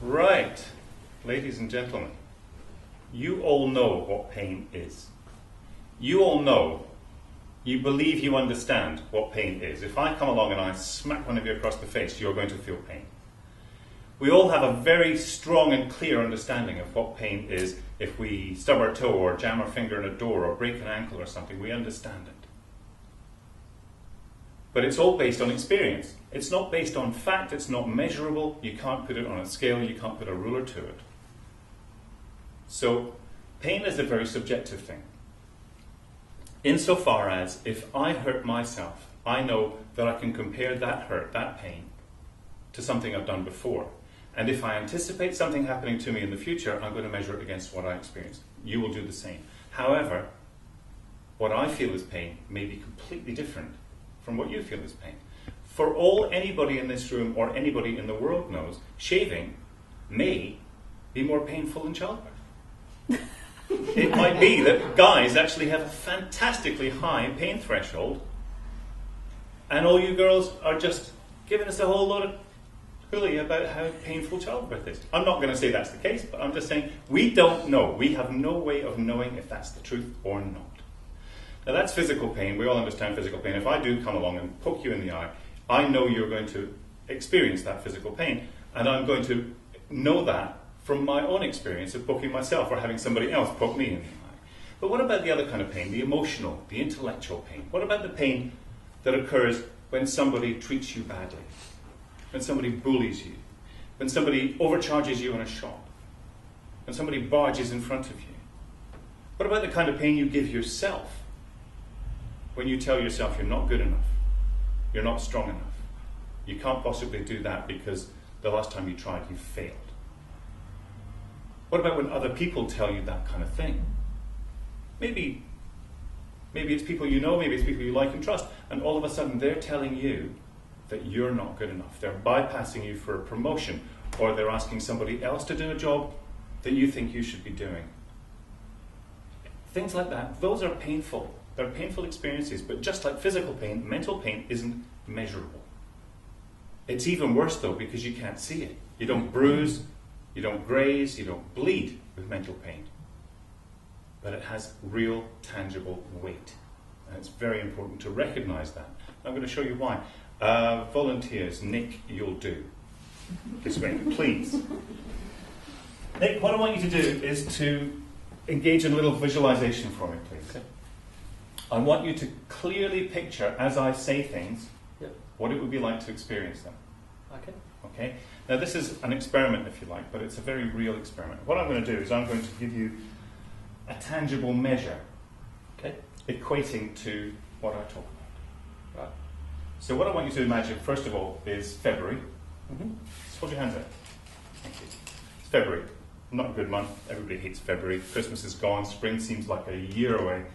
Right, ladies and gentlemen, you all know what pain is. You all know, you believe you understand what pain is. If I come along and I smack one of you across the face, you're going to feel pain. We all have a very strong and clear understanding of what pain is. If we stub our toe or jam our finger in a door or break an ankle or something, we understand it. But it's all based on experience. It's not based on fact, it's not measurable, you can't put it on a scale, you can't put a ruler to it. So, pain is a very subjective thing. Insofar as, if I hurt myself, I know that I can compare that hurt, that pain, to something I've done before. And if I anticipate something happening to me in the future, I'm going to measure it against what I experienced. You will do the same. However, what I feel is pain may be completely different from what you feel is pain. For all anybody in this room or anybody in the world knows, shaving may be more painful than childbirth. It might be that guys actually have a fantastically high pain threshold, and all you girls are just giving us a whole lot of hooey about how painful childbirth is. I'm not going to say that's the case, but I'm just saying we don't know. We have no way of knowing if that's the truth or not. Now that's physical pain. We all understand physical pain. If I do come along and poke you in the eye, I know you're going to experience that physical pain, and I'm going to know that from my own experience of poking myself or having somebody else poke me in the eye. But what about the other kind of pain, the emotional, the intellectual pain? What about the pain that occurs when somebody treats you badly, when somebody bullies you, when somebody overcharges you in a shop, when somebody barges in front of you? What about the kind of pain you give yourself when you tell yourself you're not good enough, you're not strong enough, you can't possibly do that because the last time you tried you failed? What about when other people tell you that kind of thing? Maybe it's people you know, maybe it's people you like and trust, and all of a sudden they're telling you that you're not good enough. They're bypassing you for a promotion, or they're asking somebody else to do a job that you think you should be doing. Things like that, those are painful. They're painful experiences, but just like physical pain, mental pain isn't measurable. It's even worse though because you can't see it. You don't bruise, you don't graze, you don't bleed with mental pain. But it has real, tangible weight. And it's very important to recognize that. I'm going to show you why. Volunteers, Nick, you'll do. This way, please. Nick, what I want you to do is to engage in a little visualization for me, please. Okay. I want you to clearly picture, as I say things, what it would be like to experience them. Okay? Now this is an experiment, if you like, but it's a very real experiment. What I'm going to do is I'm going to give you a tangible measure, equating to what I talk about. Right. So what I want you to imagine, first of all, is February. Just hold your hands out. Thank you. It's February. Not a good month. Everybody hates February. Christmas is gone. Spring seems like a year away.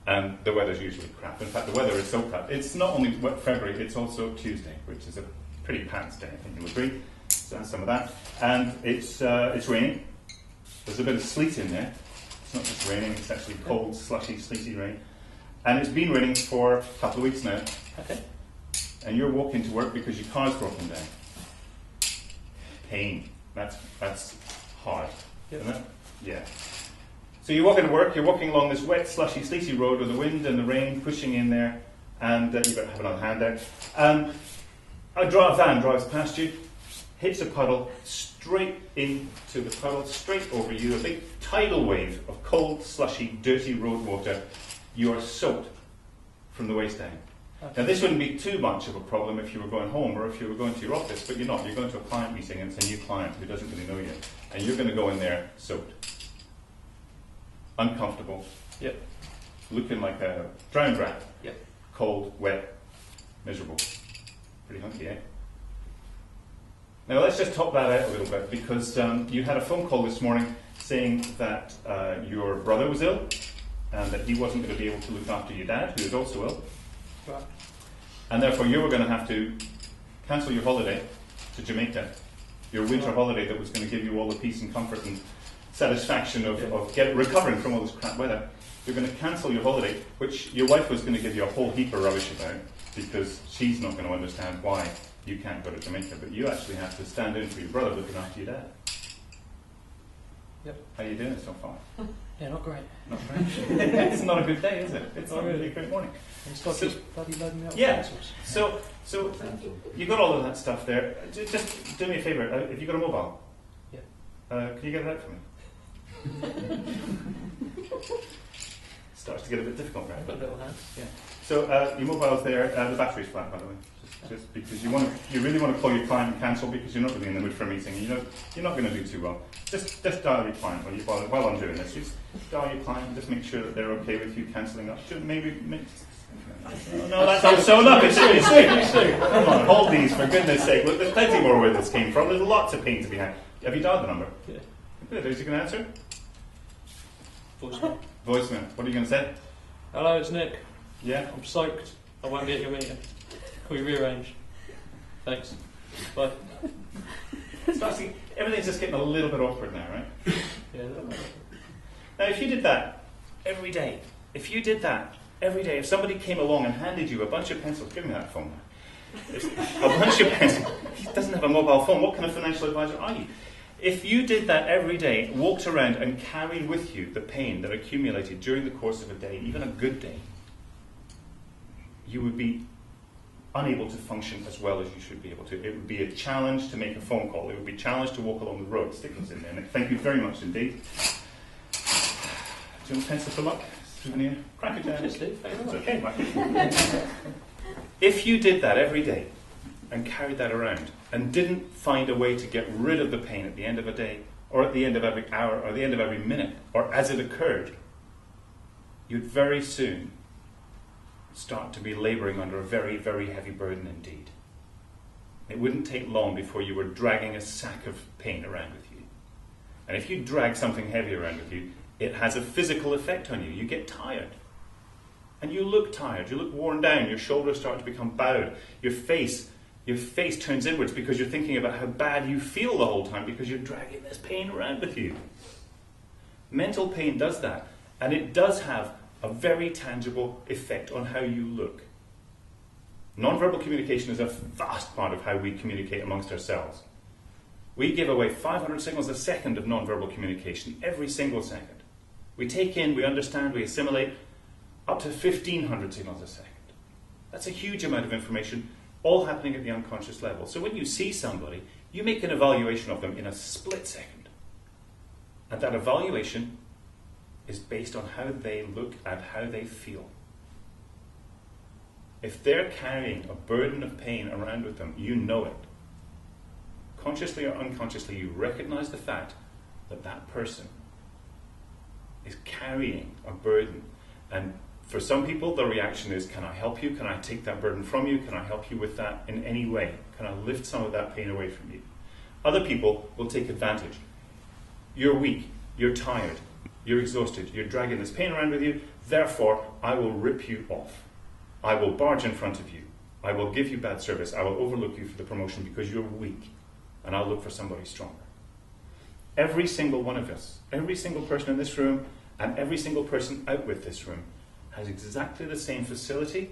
And the weather's usually crap. In fact, the weather is so crap. It's not only February, it's also Tuesday, which is a pretty pants day, I think you'll agree. So that's some of that. And it's raining. There's a bit of sleet in there. It's not just raining, it's actually cold, slushy, sleety rain. And it's been raining for a couple of weeks now. Okay. And you're walking to work because your car's broken down. Pain. That's hard, isn't it? Yeah. So you're walking to work, you're walking along this wet, slushy, sleety road with the wind and the rain pushing in there, and you've got to have another hand out. And a van drives past you, hits a puddle, straight into the puddle, straight over you, a big tidal wave of cold, slushy, dirty road water. You are soaked from the waist down. Okay. Now this wouldn't be too much of a problem if you were going home or if you were going to your office, but you're not. You're going to a client meeting and it's a new client who doesn't really know you. And you're going to go in there soaked. Uncomfortable. Yep. Looking like a drowned rat. Yep. Cold, wet, miserable. Pretty hunky, eh? Now let's just top that out a little bit because you had a phone call this morning saying that your brother was ill and that he wasn't going to be able to look after your dad, who is also ill. Right. And therefore you were going to have to cancel your holiday to Jamaica, your winter holiday that was going to give you all the peace and comfort and satisfaction of recovering from all this crap weather. You're going to cancel your holiday, which your wife was going to give you a whole heap of rubbish about because she's not going to understand why you can't go to Jamaica, but you actually have to stand in for your brother looking after your dad. Yep. How are you doing so far? Yeah, not great. Not great. It's not a good day, is it? It's not really a great morning. And Scott So- just bloody loading me up with Yeah. pencils. So you got all of that stuff there. Just do me a favour. Have you got a mobile? Yeah. Can you get it out for me? Starts to get a bit difficult, right? I've got a little hand. Yeah. So your mobile's there. The battery's flat, by the way. Just because you really want to call your client and cancel because you're not really in the mood for a meeting. You're not going to do too well. Just dial your client while I'm doing this. Just dial your client and just make sure that they're okay with you cancelling up. No, that sounds so lovely. Come on, hold these for goodness sake. Look, there's plenty more where this came from. There's lots of pain to be had. Have you dialed the number? Yeah. Good. Is he going to answer? Voicemail. Voicemail. What are you going to say? Hello, it's Nick. Yeah. I'm psyched. I won't be at your meeting. Can we rearrange? Thanks. Bye. Everything's just getting a little bit awkward now, right? Yeah. Now, if you did that every day, if somebody came along and handed you a bunch of pencils, give me that phone now. A bunch of pencils. He doesn't have a mobile phone. What kind of financial advisor are you? If you did that every day, walked around and carried with you the pain that accumulated during the course of a day, even a good day, you would be unable to function as well as you should be able to. It would be a challenge to make a phone call. It would be a challenge to walk along the road. Stick those in there, Nick. Thank you very much indeed. Do you want a pencil for luck? Souvenir? Crack it down. Cheers, Steve. Thank you It's very much. okay, Mike. If you did that every day and carried that around and didn't find a way to get rid of the pain at the end of a day or at the end of every hour or the end of every minute or as it occurred, you'd very soon start to be labouring under a very, very heavy burden indeed. It wouldn't take long before you were dragging a sack of pain around with you. And if you drag something heavy around with you, it has a physical effect on you. You get tired. And you look tired. You look worn down. Your shoulders start to become bowed. Your face turns inwards because you're thinking about how bad you feel the whole time because you're dragging this pain around with you. Mental pain does that. And it does have a very tangible effect on how you look. Non-verbal communication is a vast part of how we communicate amongst ourselves. We give away 500 signals a second of non-verbal communication, every single second. We take in, we understand, we assimilate up to 1,500 signals a second. That's a huge amount of information, all happening at the unconscious level. So when you see somebody, you make an evaluation of them in a split second. And that evaluation is based on how they look and how they feel. If they're carrying a burden of pain around with them, you know it. Consciously or unconsciously, you recognize the fact that that person is carrying a burden. And for some people, the reaction is, can I help you? Can I take that burden from you? Can I help you with that in any way? Can I lift some of that pain away from you? Other people will take advantage. You're weak. You're tired. You're exhausted. You're dragging this pain around with you. Therefore, I will rip you off. I will barge in front of you. I will give you bad service. I will overlook you for the promotion because you're weak. And I'll look for somebody stronger. Every single one of us, every single person in this room, and every single person out with this room has exactly the same facility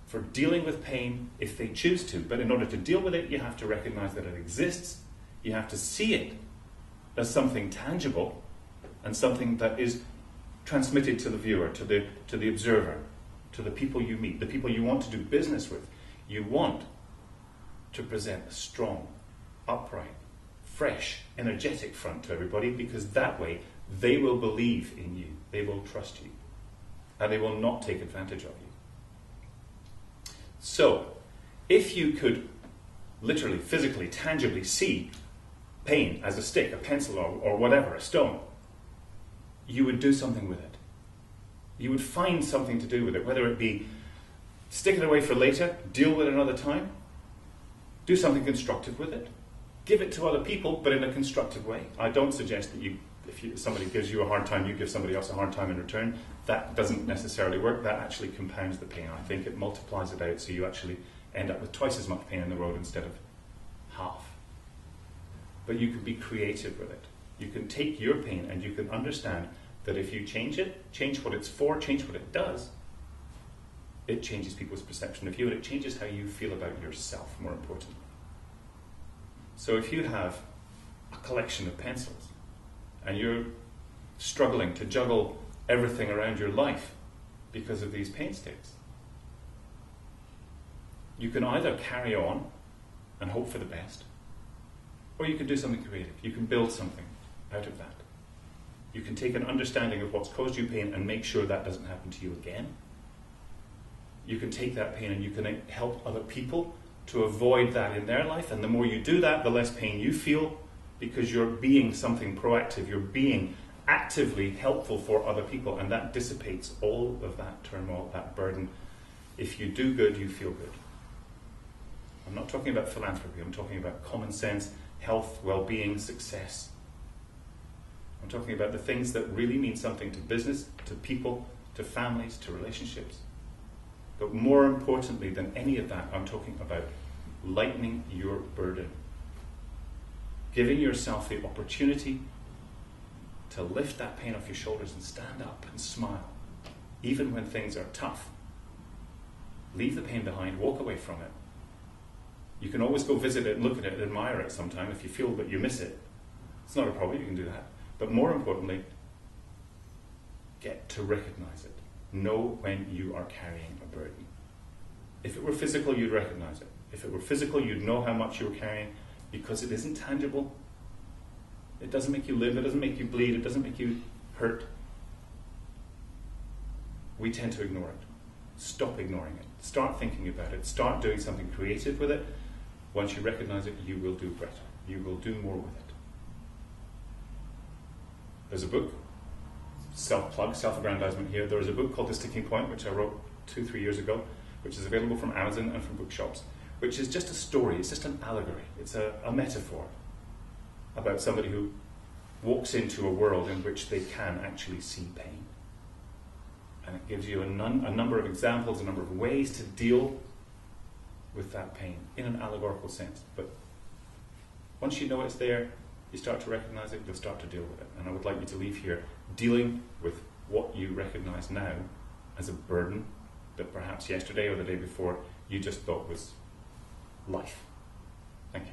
for dealing with pain if they choose to. But in order to deal with it, you have to recognize that it exists. You have to see it as something tangible and something that is transmitted to the viewer, to the observer, to the people you meet, the people you want to do business with. You want to present a strong, upright, fresh, energetic front to everybody because that way they will believe in you, they will trust you, and they will not take advantage of you. So, if you could literally, physically, tangibly see pain as a stick, a pencil, or whatever, a stone, you would do something with it. You would find something to do with it, whether it be stick it away for later, deal with it another time, do something constructive with it, give it to other people, but in a constructive way. I don't suggest that if somebody gives you a hard time, you give somebody else a hard time in return. That doesn't necessarily work. That actually compounds the pain. I think it multiplies it out so you actually end up with twice as much pain in the road instead of half. But you can be creative with it. You can take your pain and you can understand that if you change it, change what it's for, change what it does, it changes people's perception of you and it changes how you feel about yourself, more importantly. So if you have a collection of pencils and you're struggling to juggle everything around your life because of these pain states. You can either carry on and hope for the best, or you can do something creative. You can build something out of that. You can take an understanding of what's caused you pain and make sure that doesn't happen to you again. You can take that pain and you can help other people to avoid that in their life, and the more you do that, the less pain you feel, because you're being something proactive, you're being actively helpful for other people, and that dissipates all of that turmoil, that burden. If you do good, you feel good. I'm not talking about philanthropy, I'm talking about common sense, health, well-being, success. I'm talking about the things that really mean something to business, to people, to families, to relationships. But more importantly than any of that, I'm talking about lightening your burden. Giving yourself the opportunity to lift that pain off your shoulders and stand up and smile, even when things are tough. Leave the pain behind, walk away from it. You can always go visit it and look at it and admire it sometime if you feel that you miss it. It's not a problem, you can do that. But more importantly, get to recognize it. Know when you are carrying a burden. If it were physical, you'd recognize it. If it were physical, you'd know how much you were carrying, because it isn't tangible. It doesn't make you live, it doesn't make you bleed, it doesn't make you hurt. We tend to ignore it. Stop ignoring it. Start thinking about it. Start doing something creative with it. Once you recognize it, you will do better. You will do more with it. There's a book, self-plug, self-aggrandizement here. There is a book called The Sticking Point, which I wrote 2-3 years ago, which is available from Amazon and from bookshops, which is just a story, it's just an allegory, it's a metaphor about somebody who walks into a world in which they can actually see pain. And it gives you a number of examples, a number of ways to deal with that pain in an allegorical sense. But once you know it's there, you start to recognize it, you'll start to deal with it. And I would like you to leave here dealing with what you recognize now as a burden that perhaps yesterday or the day before you just thought was life. Thank you.